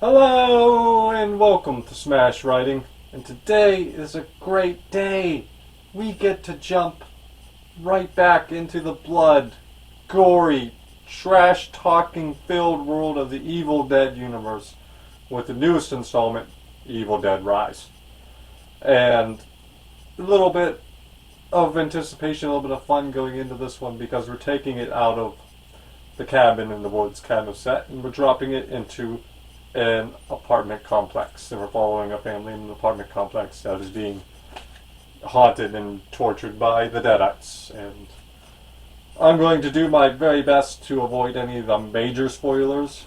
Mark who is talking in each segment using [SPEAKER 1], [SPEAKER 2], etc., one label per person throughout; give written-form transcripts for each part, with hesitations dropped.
[SPEAKER 1] Hello and welcome to Smash Writing, and today is a great day. We get to jump right back into the blood, gory, trash-talking filled world of the Evil Dead universe with the newest installment, Evil Dead Rise. And a little bit of anticipation, a little bit of fun going into this one because we're taking it out of the cabin in the woods kind of set and we're dropping it into an apartment complex, and we're following a family in an apartment complex that is being haunted and tortured by the Deadites. And I'm going to do my very best to avoid any of the major spoilers.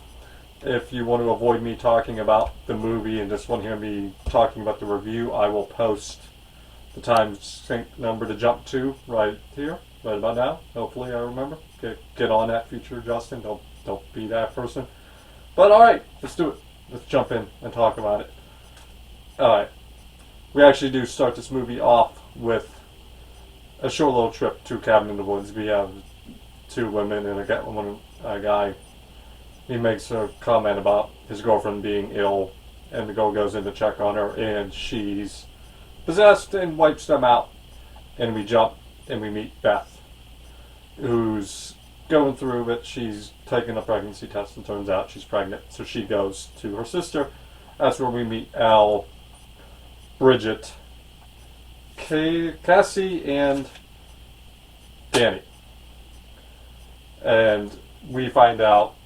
[SPEAKER 1] If you want to avoid me talking about the movie and just want to hear me talking about the review, I will post the time sync number to jump to right here, right about now. Hopefully I remember. Get on that, future Justin. Don't be that person. But alright, let's do it. Let's jump in and talk about it. Alright. We actually do start this movie off with a short little trip to a cabin in the woods. We have two women and a guy. He makes a comment about his girlfriend being ill, and the girl goes in to check on her, and she's possessed and wipes them out. And we jump and we meet Beth, who's going through it. She's taking a pregnancy test and turns out she's pregnant, so she goes to her sister. That's where we meet Al, Bridget, Cassie, and Danny. And we find out,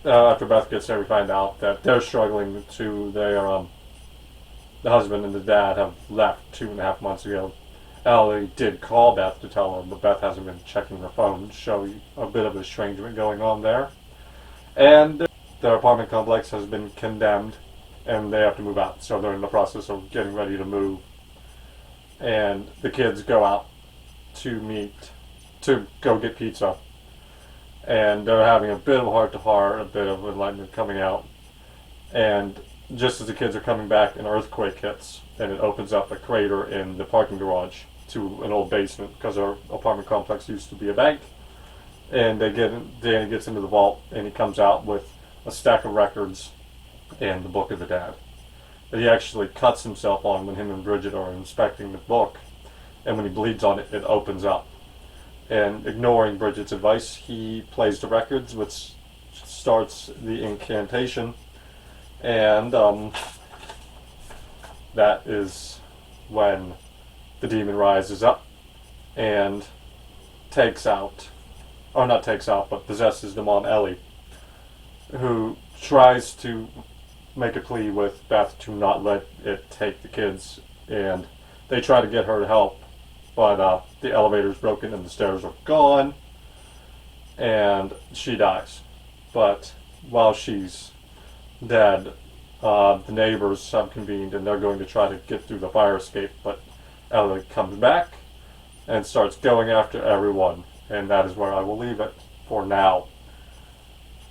[SPEAKER 1] after Beth gets there, we find out that they're struggling to the husband and the dad have left 2.5 months ago. Ellie did call Beth to tell her, but Beth hasn't been checking her phone to show you a bit of estrangement going on there. And their apartment complex has been condemned, and they have to move out. So they're in the process of getting ready to move. And the kids go out to go get pizza. And they're having a bit of heart-to-heart, a bit of enlightenment coming out. And just as the kids are coming back, an earthquake hits, and it opens up a crater in the parking garage to an old basement, because our apartment complex used to be a bank. And Danny gets into the vault, and he comes out with a stack of records and the Book of the Dead. But he actually cuts himself on when him and Bridget are inspecting the book, and when he bleeds on it, it opens up. And ignoring Bridget's advice, he plays the records, which starts the incantation. And that is when the demon rises up and possesses the mom, Ellie, who tries to make a plea with Beth to not let it take the kids. And they try to get her to help, but the elevator's broken and the stairs are gone, and she dies. But while she's dead, the neighbors have convened and they're going to try to get through the fire escape, but Ellie comes back and starts going after everyone, and that is where I will leave it for now.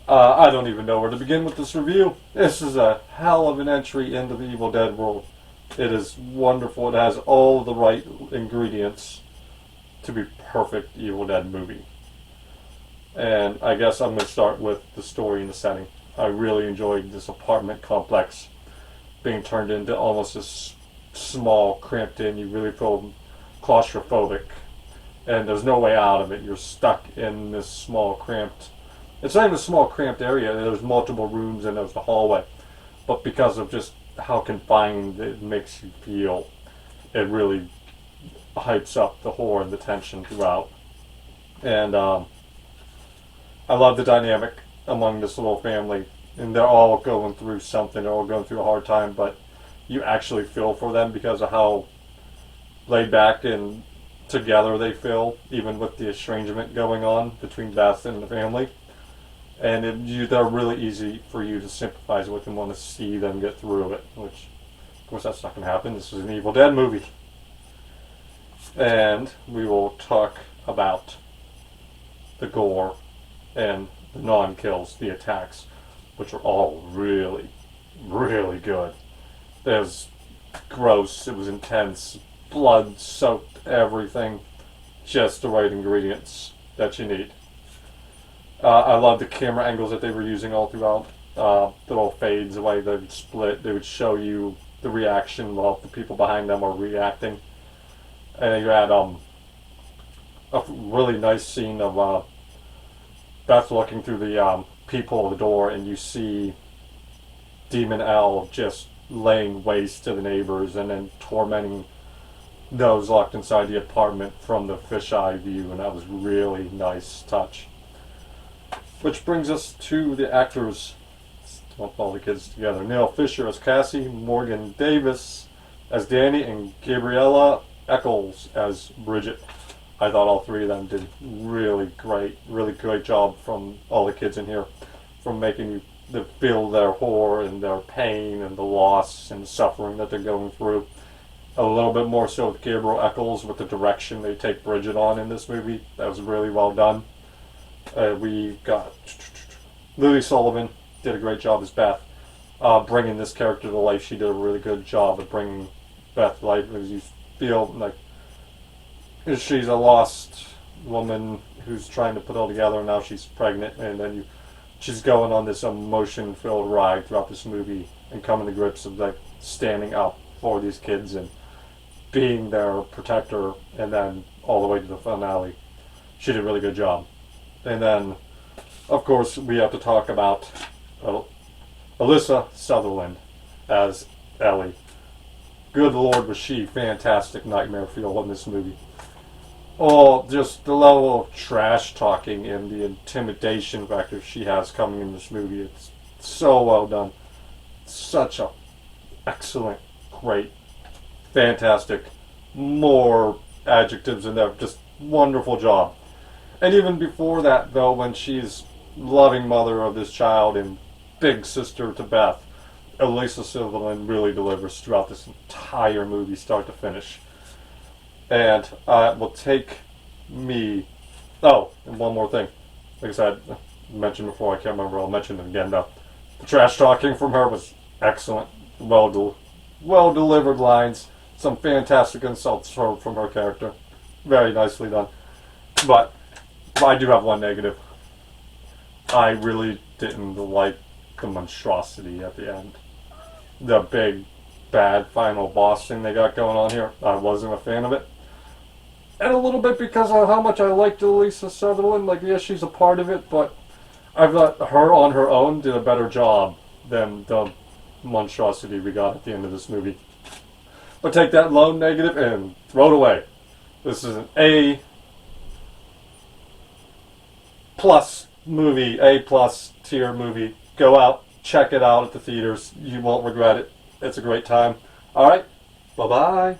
[SPEAKER 1] I don't even know where to begin with this review. This is a hell of an entry into the Evil Dead world. It is wonderful. It has all the right ingredients to be perfect Evil Dead movie. And I guess I'm going to start with the story and the setting. I really enjoyed this apartment complex being turned into almost this small, cramped in. You really feel claustrophobic, and there's no way out of it. You're stuck in this small, cramped. It's not even a small, cramped area. There's multiple rooms and there's the hallway, but because of just how confined it makes you feel, it really hypes up the horror and the tension throughout. And I love the dynamic among this little family, and they're all going through something, they're all going through a hard time, but you actually feel for them because of how laid back and together they feel, even with the estrangement going on between Beth and the family. And they're really easy for you to sympathize with and want to see them get through it, which, of course, that's not going to happen. This is an Evil Dead movie. And we will talk about the gore and the non-kills, the attacks, which are all really, really good. There's gross, it was intense, blood-soaked everything, just the right ingredients that you need. I love the camera angles that they were using all throughout. little fades away. They would split. They would show you the reaction while the people behind them are reacting. And you had a really nice scene of Beth looking through the peephole of the door, and you see Demon L just laying waste to the neighbors and then tormenting those locked inside the apartment from the fisheye view, and that was really nice touch. Which brings us to the actors. Lump all the kids together. Neil Fisher as Cassie, Morgan Davis as Danny, and Gabriella Eccles as Bridget. I thought all three of them did really great job from all the kids in here, from making you feel their horror and their pain and the loss and the suffering that they're going through. A little bit more so with Gabriel Eccles, with the direction they take Bridget on in this movie. That was really well done. We got Lily Sullivan did a great job as Beth, bringing this character to life. She did a really good job of bringing Beth to life, as you feel like she's a lost woman who's trying to put it all together, and now she's pregnant, and then she's going on this emotion-filled ride throughout this movie and coming to grips of like standing up for these kids and being their protector, and then all the way to the finale. She did a really good job. And then, of course, we have to talk about Alyssa Sutherland as Ellie. Good Lord, was she fantastic nightmare fuel in this movie. Oh, just the level of trash talking and the intimidation factor she has coming in this movie. It's so well done. Such a excellent, great, fantastic, more adjectives in there. Just wonderful job. And even before that, though, when she's loving mother of this child and big sister to Beth, Alyssa Sutherland really delivers throughout this entire movie, start to finish. And it will take me... Oh, and one more thing. Like I said, I mentioned before, I can't remember, I'll mention it again though. The trash talking from her was excellent. Well delivered lines. Some fantastic insults from her character. Very nicely done. But I do have one negative. I really didn't like the monstrosity at the end. The big, bad final boss thing they got going on here. I wasn't a fan of it. And a little bit because of how much I liked Alyssa Sutherland. Like, yeah, she's a part of it, but I thought her on her own did a better job than the monstrosity we got at the end of this movie. But take that lone negative and throw it away. This is an A+ movie, A+ tier movie. Go out, check it out at the theaters. You won't regret it. It's a great time. All right, bye-bye.